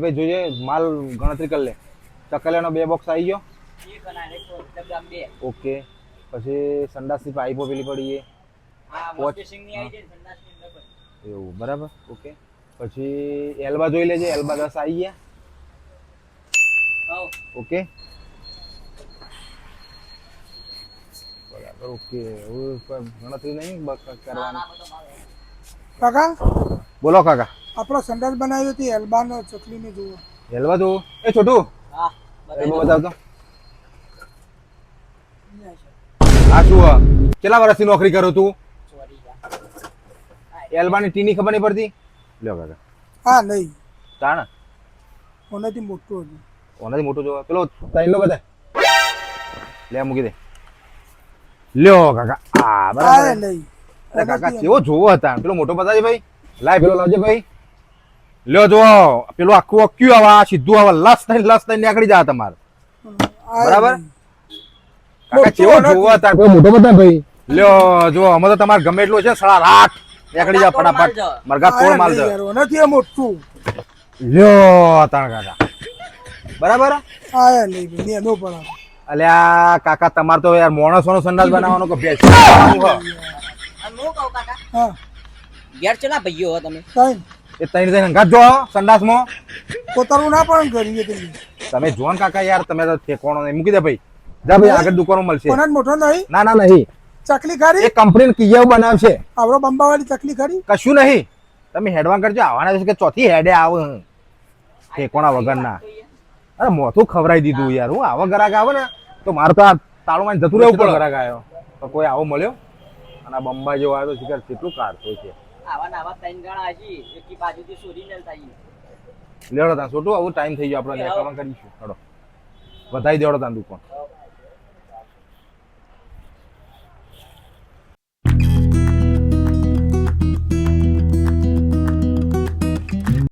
ભાઈ જોઈએ માલ ગણતરી કરી લે. ચકલિયાનો 2 બોક્સ આવી ગયો. ઓકે. પછી સંડાસની પાઇપો પેલી પડી છે. એવું બરાબર. ઓકે. પછી એલ્બા જોઈ લેજે. એલ્બા 10 આવી ગયા. ઓકે બરાબર. ઓકે ગણતરી નહીં કરવાની. કાકા બોલો કાકા. આપણો સંડાસ બનાવ્યો હતી એલ્બાનો ચકલીને જુઓ. એલ્બા જો એ છોટું એલ્બા બતાવતો. આ શું કેટલા વર્ષથી નોકરી કરો તું? એલ્બાની ટીની ખબર નહીં પડતી? લ્યો કાકા. હા નહીં તાણ ઓનાથી મોટું હતું. ઓનાથી મોટું જો પેલો તૈલો બધા લે મૂકી દે. લ્યો કાકા. આ બરાબર. નહીં અરે કાકા કેવો જોવો હતા પેલો મોટો બતાવજે ભાઈ. લાય પેલો લાવજે ભાઈ. લ્યો જો પેલું આખું અક્યું આવા સીધું આવા લસ થઈને નીકળી જા તમારે. બરાબર. કાકા કેવો જોવો હતા પેલો મોટો બતાવ ભાઈ. લ્યો જો અમે તો તમારે ગમે એટલું છે 8:30 નીકળી જા ફટાફટ. મરઘા તોડ માલ દે. ઓનાથી મોટું. લ્યો તાણ કાકા. બરાબર. આયા નહીં ભાઈ એનો પણ અલ્યા કાકા તમારે તો યાર માણસોનો સંડાસ બનાવવાનો કે ભેંસ હા ઘેર ચલા ભાઈઓ હો તમે કઈ એ ત્રણ હંગાત જો સંડાસમાં પોતાનું ના પણ કરીએ તમે જો ને કાકા યાર તમે તો ઠેકોણો નહીં મૂકી દે ભાઈ. જા ભાઈ આગળ દુકાનો મળશે. કોના મોટો નહીં ના ના નહીં. ચકલી ખરી એ કંપની કિયા બનાવશે. આવડો બંબાવાળી ચકલી ખરી કશું નહીં. તમે હેડવાન કરજો આવવાના છે કે ચોથી હેડે આવ ઠેકોણા વગરના. અરે મોથું ખવરાઈ દીધું યાર. હું આવા ગ્રાહક આવે ને તો મારે તો આ તાળું જતું રહેવું પડે. ગ્રાહક આવ્યો તો કોઈ આવો મળ્યો અને આ બંબા જેવો આવ્યો શિકાર કેટલું કાઢતો છે. આવા નાવા ત્રણ ગણા હજી એકી બાજુથી સોરી લેતા લેવડો તાં છોટું આવું ટાઈમ થઈ ગયો આપણે નેકળવા કરીશું. ચડો વધાઈ દેવડો તાં દુકાન.